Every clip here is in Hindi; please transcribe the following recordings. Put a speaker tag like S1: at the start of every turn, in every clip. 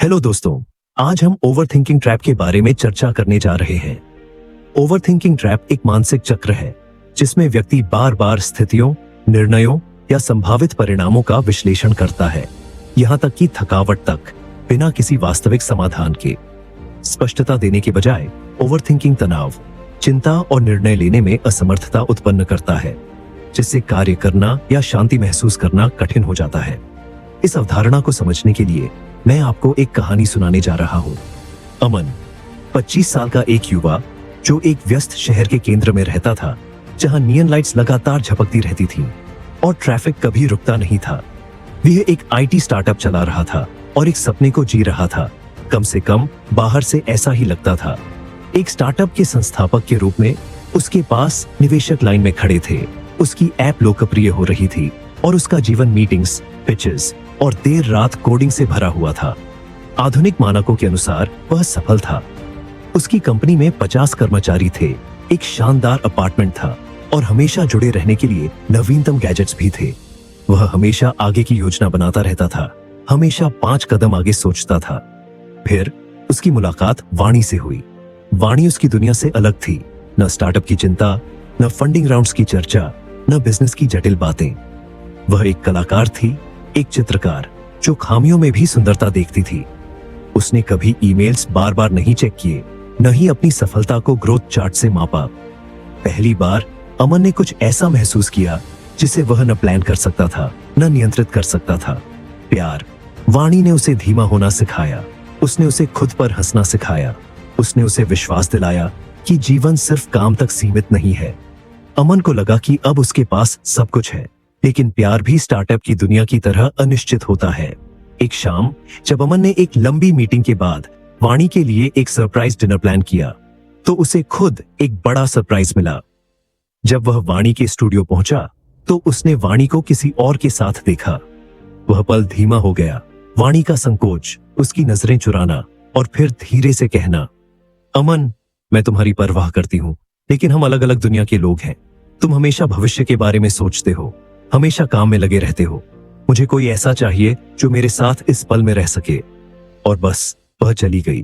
S1: हेलो दोस्तों, आज हम ओवरथिंकिंग ट्रैप के बारे में चर्चा करने जा रहे हैं। ओवरथिंकिंग ट्रैप एक मानसिक चक्र है जिसमें व्यक्ति बार बार स्थितियों, निर्णयों या संभावित परिणामों का विश्लेषण करता है, यहाँ तक कि थकावट तक, बिना किसी वास्तविक समाधान के। स्पष्टता देने के बजाय ओवरथिंकिंग तनाव, चिंता और निर्णय लेने में असमर्थता उत्पन्न करता है, जिससे कार्य करना या शांति महसूस करना कठिन हो जाता है। इस अवधारणा को समझने के लिए मैं आपको एक कहानी सुनाने जा रहा हूँ। अमन 25 साल का एक युवा जो एक व्यस्त शहर के केंद्र में रहता था, जहां नियन लाइट्स लगातार झपकती रहती थीं और ट्रैफिक कभी रुकता नहीं था। वह एक आईटी स्टार्टअप चला रहा था और एक सपने को जी रहा था। कम से कम बाहर से ऐसा ही लगता था। एक स्टार्टअप के संस्थापक के रूप में उसके पास निवेशक लाइन में खड़े थे। उसकी ऐप लोकप्रिय हो रही थी और उसका जीवन मीटिंग्स, पिचेस और देर रात कोडिंग से भरा हुआ था। आधुनिक मानकों के अनुसार वह सफल था। उसकी कंपनी में 50 कर्मचारी थे, एक शानदार अपार्टमेंट था और हमेशा जुड़े रहने के लिए नवीनतम गैजेट्स भी थे। वह हमेशा आगे की योजना बनाता रहता था, हमेशा 5 कदम आगे सोचता था। फिर उसकी मुलाकात वाणी से हुई। वाणी उसकी दुनिया से अलग थी। न स्टार्टअप की चिंता, न फंडिंग राउंड्स की चर्चा, न बिजनेस की जटिल बातें। वह एक कलाकार थी, एक चित्रकार जो खामियों में भी सुंदरता देखती थी। उसने कभी ईमेल्स बार बार नहीं चेक किए, न ही अपनी सफलता को ग्रोथ चार्ट से मापा। पहली बार अमन ने कुछ ऐसा महसूस किया जिसे वह न प्लान कर सकता था, न नियंत्रित कर सकता था। प्यार। वाणी ने उसे धीमा होना सिखाया। उसने उसे खुद पर हंसना सिखाया। उसने उसे विश्वास दिलाया कि जीवन सिर्फ काम तक सीमित नहीं है। अमन को लगा कि अब उसके पास सब कुछ है, लेकिन प्यार भी स्टार्टअप की दुनिया की तरह अनिश्चित होता है। एक शाम जब अमन ने एक लंबी मीटिंग के बाद वाणी के लिए एक सरप्राइज डिनर प्लान किया, तो उसे खुद एक बड़ा सरप्राइज मिला। जब वह वाणी के स्टूडियो पहुंचा, तो उसने वाणी को किसी और के साथ देखा। वह पल धीमा हो गया। वाणी का संकोच, उसकी नजरें चुराना और फिर धीरे से कहना, अमन, मैं तुम्हारी परवाह करती हूं, लेकिन हम अलग अलग दुनिया के लोग हैं। तुम हमेशा भविष्य के बारे में सोचते हो, हमेशा काम में लगे रहते हो। मुझे कोई ऐसा चाहिए जो मेरे साथ इस पल में रह सके। और बस वह चली गई।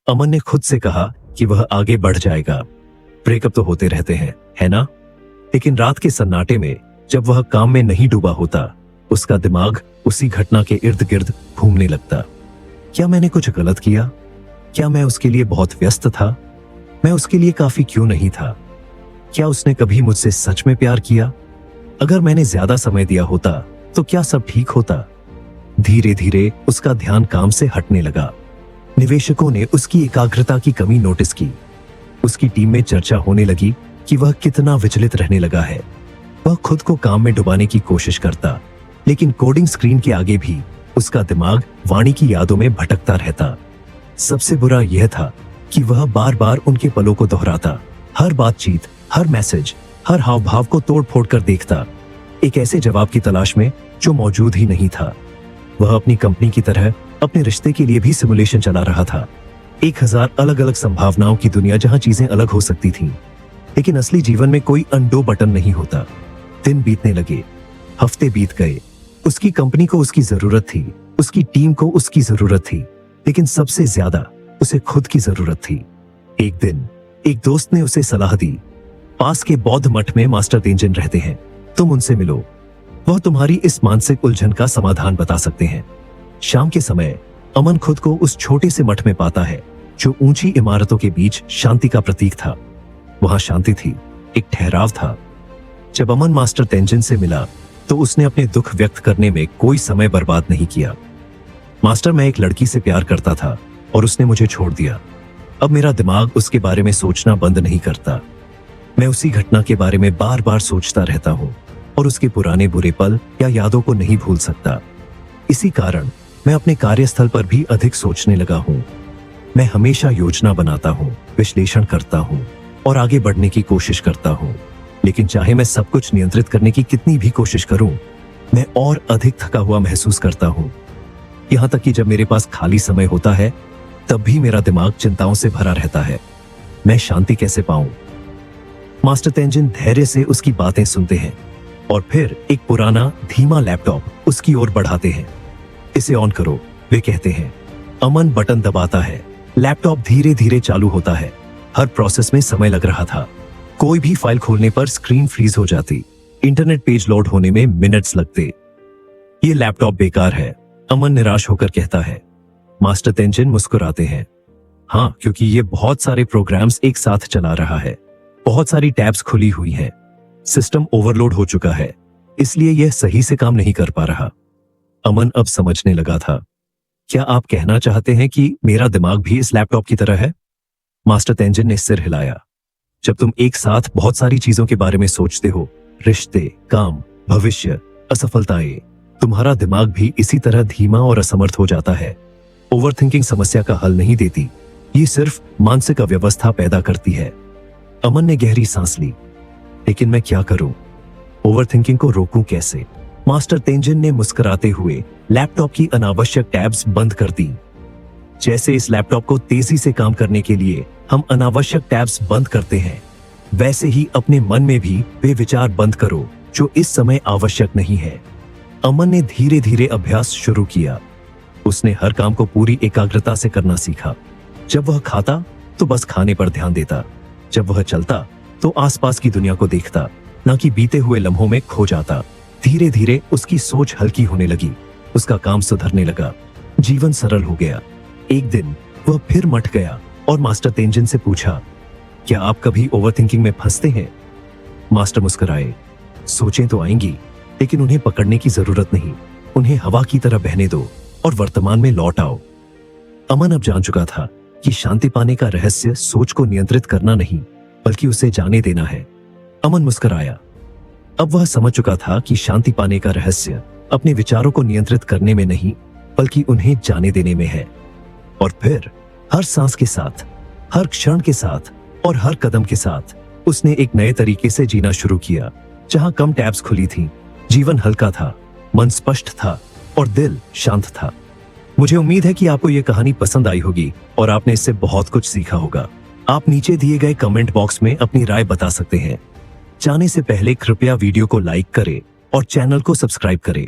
S1: अमन ने खुद से कहा कि वह आगे बढ़ जाएगा। ब्रेकअप तो होते रहते हैं, है ना? लेकिन रात के सन्नाटे में जब वह काम में नहीं डूबा होता, उसका दिमाग उसी घटना के इर्द गिर्द घूमने लगता। क्या मैंने कुछ गलत किया? क्या मैं उसके लिए बहुत व्यस्त था? मैं उसके लिए काफी क्यों नहीं था? क्या उसने कभी मुझसे सच में प्यार किया? अगर मैंने ज्यादा समय दिया होता तो क्या सब ठीक होता? धीरे धीरे उसका ध्यान काम से हटने लगा। निवेशकों ने उसकी एकाग्रता की कमी नोटिस की। उसकी टीम में चर्चा होने लगी कि वह कितना विचलित रहने लगा है। वह खुद को काम में डुबाने की कोशिश करता, लेकिन कोडिंग स्क्रीन के आगे भी उसका दिमाग वाणी की यादों में भटकता रहता। सबसे बुरा यह था कि वह बार बार उनके पलों को दोहराता। हर बातचीत, हर मैसेज, हर हाव भाव को तोड़ फोड़ कर देखता, एक ऐसे जवाब की तलाश में जो मौजूद ही नहीं था। वह अपनी कंपनी की तरह अपने रिश्ते के लिए भी सिमुलेशन चला रहा था। 1000 अलग अलग संभावनाओं की दुनिया जहां चीजें अलग हो सकती थीं, लेकिन असली जीवन में कोई अनडो बटन नहीं होता। दिन बीतने लगे, हफ्ते बीत गए। उसकी कंपनी को उसकी जरूरत थी, उसकी टीम को उसकी जरूरत थी, लेकिन सबसे ज्यादा उसे खुद की जरूरत थी। एक दिन एक दोस्त ने उसे सलाह दी, पास के बौद्ध मठ में मास्टर तेंजिन रहते हैं, तुम उनसे मिलो। वह तुम्हारी इस मानसिक उलझन का समाधान बता सकते हैं। शाम के समय अमन खुद को उस छोटे से मठ में पाता है जो ऊंची इमारतों के बीच शांति का प्रतीक था। वहां शांति थी, एक ठहराव था। जब अमन मास्टर तेंजिन से मिला तो उसने अपने दुख व्यक्त करने में कोई समय बर्बाद नहीं किया। मास्टर, मैं एक लड़की से प्यार करता था और उसने मुझे छोड़ दिया। अब मेरा दिमाग उसके बारे में सोचना बंद नहीं करता। मैं उसी घटना के बारे में बार बार सोचता रहता हूं और उसके पुराने बुरे पल या यादों को नहीं भूल सकता। इसी कारण मैं अपने कार्यस्थल पर भी अधिक सोचने लगा हूं। मैं हमेशा योजना बनाता हूं, विश्लेषण करता हूं और आगे बढ़ने की कोशिश करता हूं, लेकिन चाहे मैं सब कुछ नियंत्रित करने की कितनी भी कोशिश करूं, मैं और अधिक थका हुआ महसूस करता हूं। यहां तक कि जब मेरे पास खाली समय होता है, तब भी मेरा दिमाग चिंताओं से भरा रहता है। मैं शांति कैसे पाऊं? मास्टर तेंजिन धैर्य से उसकी बातें सुनते हैं और फिर एक पुराना धीमा लैपटॉप उसकी ओर बढ़ाते हैं। इसे ऑन करो, वे कहते हैं। अमन बटन दबाता है, लैपटॉप धीरे धीरे चालू होता है। हर प्रोसेस में समय लग रहा था। कोई भी फाइल खोलने पर स्क्रीन फ्रीज हो जाती, इंटरनेट पेज लोड होने में मिनट्स लगते। ये लैपटॉप बेकार है, अमन निराश होकर कहता है। मास्टर तेंजिन मुस्कुराते हैं। हाँ, क्योंकि ये बहुत सारे प्रोग्राम्स एक साथ चला रहा है, बहुत सारी टैब्स खुली हुई हैं, सिस्टम ओवरलोड हो चुका है, इसलिए यह सही से काम नहीं कर पा रहा। अमन अब समझने लगा था। क्या आप कहना चाहते हैं कि मेरा दिमाग भी इस लैपटॉप की तरह है? मास्टर तेंजिन ने सिर हिलाया। जब तुम एक साथ बहुत सारी चीजों के बारे में सोचते हो, रिश्ते, काम, भविष्य, असफलताएं, तुम्हारा दिमाग भी इसी तरह धीमा और असमर्थ हो जाता है। ओवरथिंकिंग समस्या का हल नहीं देती, ये सिर्फ मानसिक अव्यवस्था पैदा करती है। अमन ने गहरी सांस ली। लेकिन मैं क्या करूं? ओवरथिंकिंग को रोकूं कैसे? मास्टर तेंजिन ने मुस्कुराते हुए लैपटॉप की अनावश्यक टैब्स बंद कर दी। जैसे इस लैपटॉप को तेजी से काम करने के लिए हम अनावश्यक टैब्स बंद करते हैं, वैसे ही अपने मन में भी वे विचार बंद करो जो इस समय आवश्यक नहीं है। अमन ने धीरे धीरे अभ्यास शुरू किया। उसने हर काम को पूरी एकाग्रता से करना सीखा। जब वह खाता तो बस खाने पर ध्यान देता, जब वह चलता तो आसपास की दुनिया को देखता, ना कि बीते हुए लम्हों में खो जाता। धीरे धीरे उसकी सोच हल्की होने लगी, उसका काम सुधरने लगा, जीवन सरल हो गया। एक दिन वह फिर मट गया और मास्टर तेंजिन से पूछा, क्या आप कभी ओवरथिंकिंग में फंसते हैं? मास्टर मुस्कुराए। सोचें तो आएंगी, लेकिन उन्हें पकड़ने की जरूरत नहीं, उन्हें हवा की तरह बहने दो और वर्तमान में लौट आओ। अमन अब जान चुका था कि शांति पाने का रहस्य सोच को नियंत्रित करना नहीं, बल्कि उसे जाने देना है। अमन मुस्कुराया। अब वह समझ चुका था कि शांति पाने का रहस्य अपने विचारों को नियंत्रित करने में नहीं, बल्कि उन्हें जाने देने में है। और फिर हर सांस के साथ, हर क्षण के साथ और हर कदम के साथ उसने एक नए तरीके से जीना शुरू किया। जहां कम टैब्स खुली थीं, जीवन हल्का था, मन स्पष्ट था और दिल शांत था। मुझे उम्मीद है कि आपको यह कहानी पसंद आई होगी और आपने इससे बहुत कुछ सीखा होगा। आप नीचे दिए गए कमेंट बॉक्स में अपनी राय बता सकते हैं। जाने से पहले कृपया वीडियो को लाइक करें और चैनल को सब्सक्राइब करें।